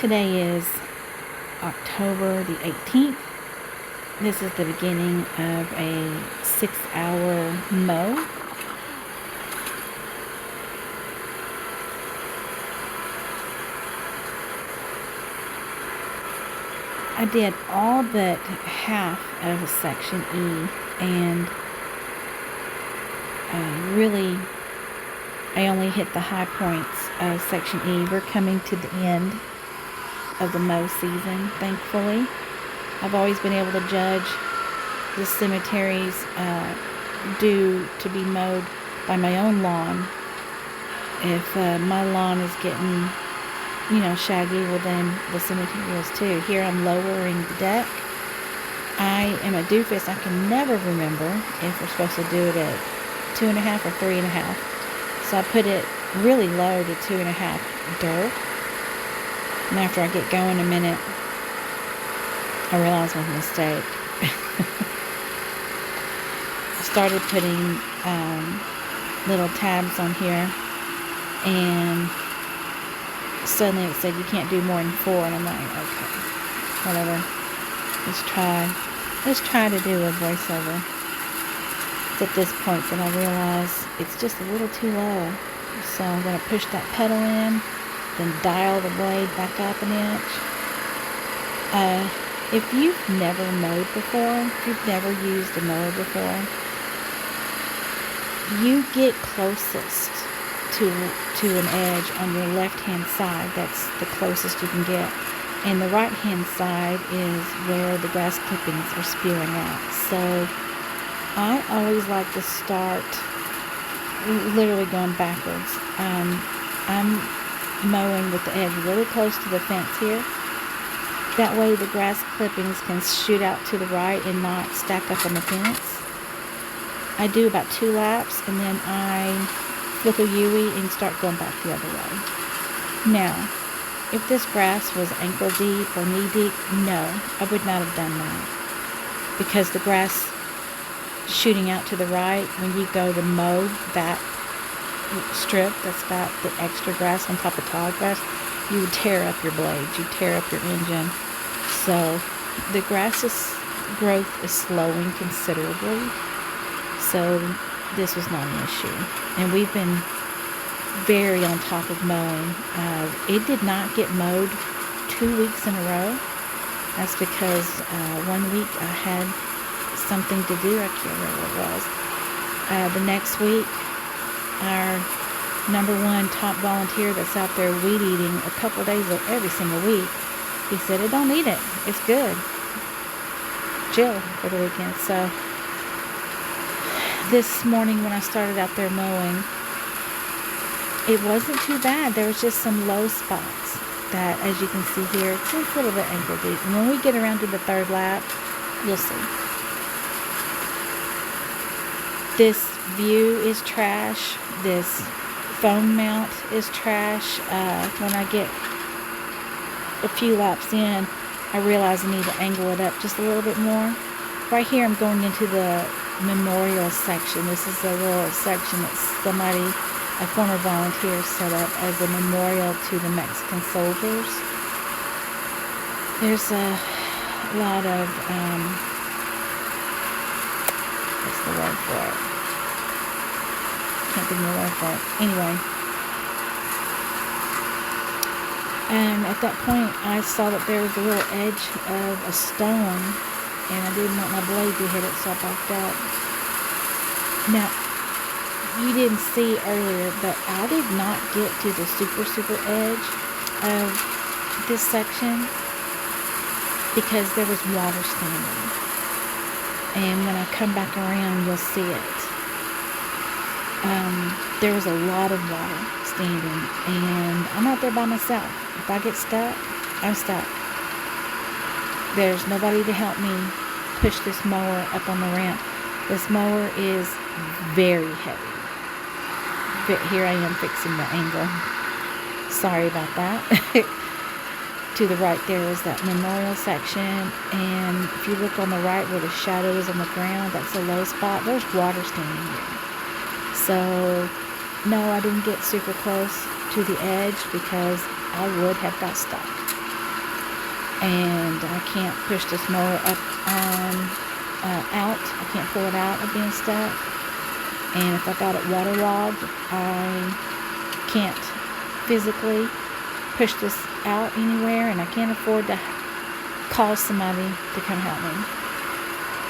Today is October the 18th. This is the beginning of a 6-hour mow. I did all but half of section E, and really I only hit the high points of section E. We're coming to the end of the mow season, thankfully. I've always been able to judge the cemeteries due to be mowed by my own lawn. If my lawn is getting, shaggy, well then the cemetery is too. Here I'm lowering the deck. I am a doofus. I can never remember if we're supposed to do it at 2.5 or 3.5. So I put it really low to 2.5 dirt. And after I get going a minute, I realized my mistake. I started putting little tabs on here, and suddenly it said you can't do more than 4, and I'm like, okay, whatever. Let's try to do a voiceover. It's at this point that I realize it's just a little too low. So I'm going to push that pedal in, then dial the blade back up an inch. If you've never mowed before, if you've never used a mower before, you get closest to an edge on your left-hand side. That's the closest you can get. And the right-hand side is where the grass clippings are spewing out. So I always like to start literally going backwards. I'm mowing with the edge really close to the fence here. That way the grass clippings can shoot out to the right and not stack up on the fence. I do about 2 laps, and then I flip a U-ey and start going back the other way. Now, if this grass was ankle deep or knee deep, no, I would not have done that. Because the grass shooting out to the right, when you go to mow that strip that's got the extra grass on top of tall grass, you would tear up your blades, you tear up your engine. So the grass's growth is slowing considerably. So this was not an issue. And we've been very on top of mowing. It did not get mowed 2 weeks in a row. That's because 1 week I had something to do. I can't remember what it was. The next week, our number 1 top volunteer that's out there weed eating a couple days of every single week, he said, "It don't need it. It's good. Chill for the weekend." So this morning when I started out there mowing, it wasn't too bad. There was just some low spots that, as you can see here, it's just a little bit ankle deep. And when we get around to the 3rd lap, you'll see. This view is trash. This phone mount is trash. When I get a few laps in, I realize I need to angle it up just a little bit more. Right here, I'm going into the memorial section. This is a little section that somebody, a former volunteer, set up as a memorial to the Mexican soldiers. There's a lot of, what's the word for it? Can't think of the word for it. Anyway. And at that point, I saw that there was a little edge of a stone, and I didn't want my blade to hit it, so I backed up. Now, you didn't see earlier, but I did not get to the super edge of this section because there was water standing. And when I come back around, you'll see it. There was a lot of water standing, and I'm out there by myself. If I get stuck, I'm stuck. There's nobody to help me push this mower up on the ramp. This mower is very heavy. But here I am fixing the angle. Sorry about that. To the right there is that memorial section, and if you look on the right where the shadow is on the ground, that's a low spot. There's water standing here. So no, I didn't get super close to the edge because I would have got stuck. and I can't push this mower up on out. I can't pull it out of being stuck. And if I got it waterlogged, I can't physically push this out anywhere, and I can't afford to call somebody to come help me.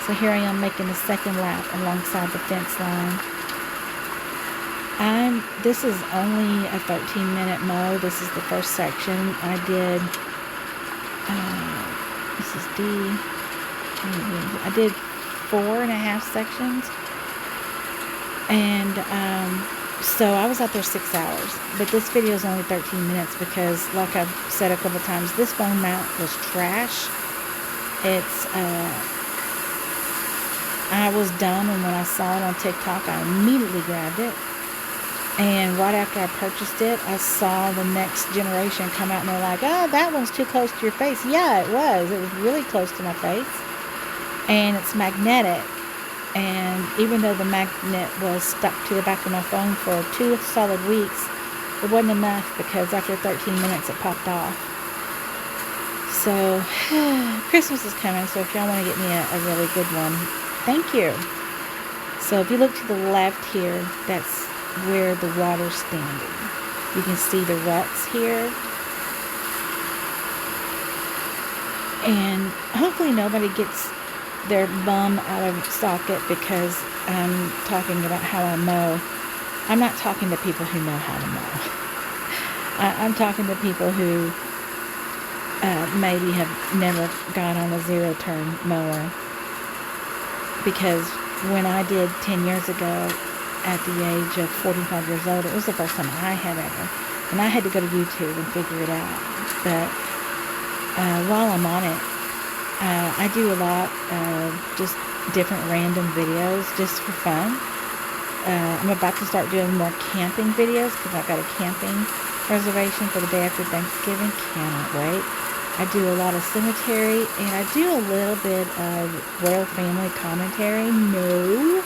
So here I am making the second lap alongside the fence line. This is only a 13-minute mow. This is the first section I did. This is D. I did 4.5 sections. And so I was out there 6 hours. But this video is only 13 minutes because, like I've said a couple times, this phone mount was trash. I was dumb, and when I saw it on TikTok, I immediately grabbed it. And right after I purchased it, I saw the next generation come out, and they're like, oh, that one's too close to your face. Yeah, it was. It was really close to my face. And it's magnetic. And even though the magnet was stuck to the back of my phone for 2 solid weeks, it wasn't enough because after 13 minutes, it popped off. So, Christmas is coming, so if y'all want to get me a really good one, thank you. So if you look to the left here, that's where the water's standing. You can see the ruts here. And hopefully nobody gets their bum out of socket because I'm talking about how I mow. I'm not talking to people who know how to mow. I'm talking to people who maybe have never got on a zero-turn mower. Because when I did 10 years ago, at the age of 45 years old, it was the first time I had ever. And I had to go to YouTube and figure it out. But while I'm on it, I do a lot of just different random videos just for fun. I'm about to start doing more camping videos because I've got a camping reservation for the day after Thanksgiving. Cannot wait. I do a lot of cemetery, and I do a little bit of royal family commentary. No,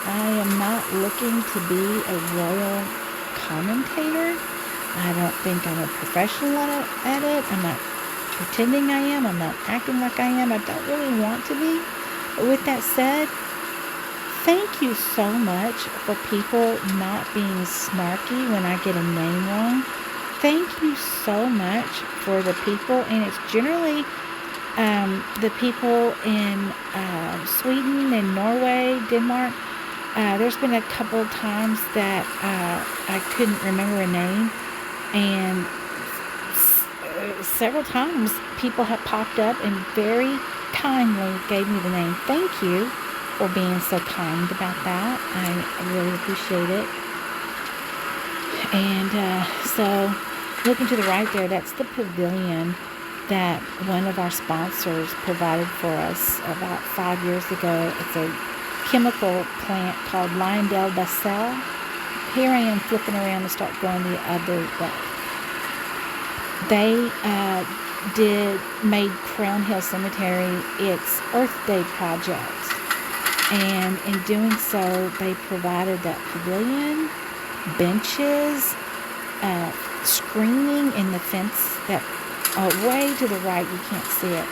I am not looking to be a royal commentator. I don't think I'm a professional at it. I'm not pretending I am. I'm not acting like I am. I don't really want to be. But with that said, thank you so much for people not being snarky when I get a name wrong. Thank you so much for the people, and it's generally the people in Sweden and Norway, Denmark. There's been a couple of times that I couldn't remember a name, and several times people have popped up and very kindly gave me the name. Thank you for being so kind about that. I really appreciate it. And so looking to the right there, that's the pavilion that one of our sponsors provided for us about 5 years ago. It's a chemical plant called LyondellBasell. Here I am flipping around to start going the other way. They made Crown Hill Cemetery its Earth Day project. And in doing so, they provided that pavilion, benches, screening in the fence that way to the right. You can't see it.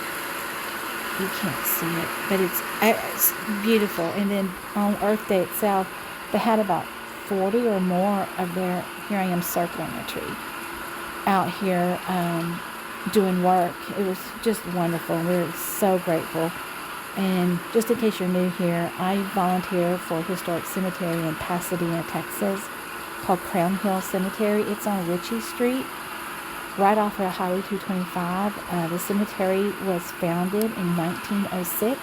You can't see it, but it's beautiful. And then on Earth Day itself, they had about 40 or more of their, here I am circling a tree, out here doing work. It was just wonderful. We're so grateful. And just in case you're new here, I volunteer for a historic cemetery in Pasadena, Texas, called Crown Hill Cemetery. It's on Ritchie Street, right off of Highway 225. The cemetery was founded in 1906.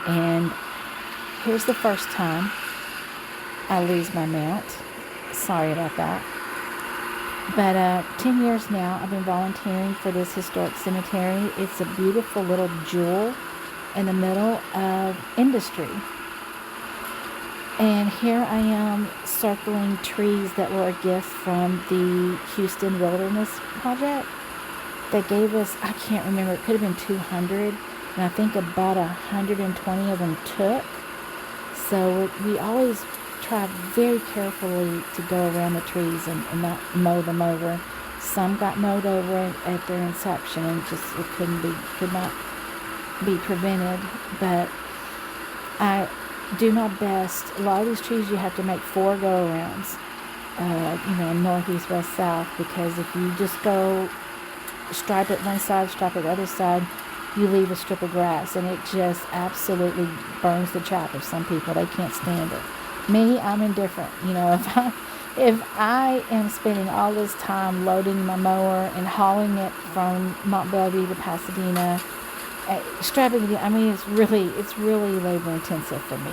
And here's the first time I lose my mount. Sorry about that. But 10 years now, I've been volunteering for this historic cemetery. It's a beautiful little jewel in the middle of industry. And here I am circling trees that were a gift from the Houston Wilderness Project. They gave us, I can't remember, it could have been 200, and I think about 120 of them took. So we always try very carefully to go around the trees and not mow them over. Some got mowed over at their inception, and it could not be prevented. But I do my best. A lot of these trees you have to make 4 go-arounds, north, east, west, south, because if you just go stripe it one side, stripe it the other side, you leave a strip of grass, and it just absolutely burns the chop of some people. They can't stand it. Me, I'm indifferent. If I am spending all this time loading my mower and hauling it from Mont Belvieu to Pasadena, striping it, it's really labor intensive for me.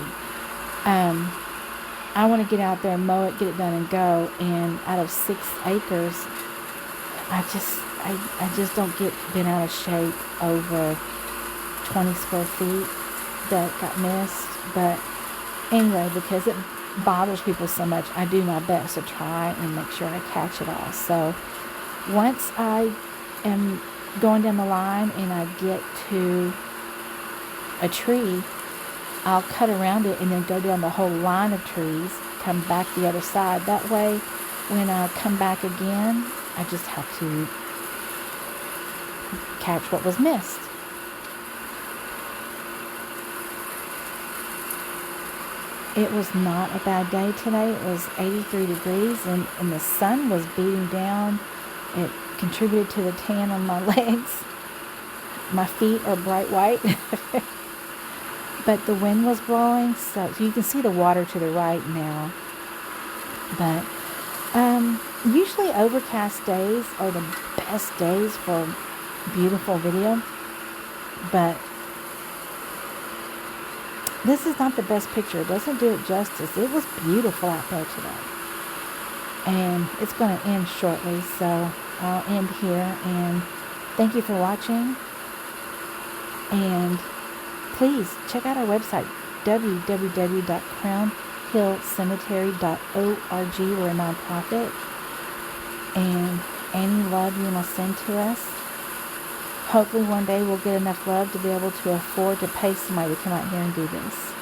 I want to get out there, mow it, get it done, and go. And out of 6 acres, I just don't get bent out of shape over 20 square feet that got missed. But anyway, because it bothers people so much, I do my best to try and make sure I catch it all. So once I am going down the line and I get to a tree, I'll cut around it and then go down the whole line of trees, come back the other side. That way, when I come back again, I just have to catch what was missed. It was not a bad day today. It was 83 degrees and the sun was beating down. It contributed to the tan on my legs. My feet are bright white. But the wind was blowing, so you can see the water to the right now. But usually overcast days are the best days for beautiful video. But this is not the best picture. It doesn't do it justice. It was beautiful out there today. And it's going to end shortly, so I'll end here. And thank you for watching. And please check out our website, www.crownhillcemetery.org. We're a nonprofit. And any love you want to send to us, hopefully one day we'll get enough love to be able to afford to pay somebody to come out here and do this.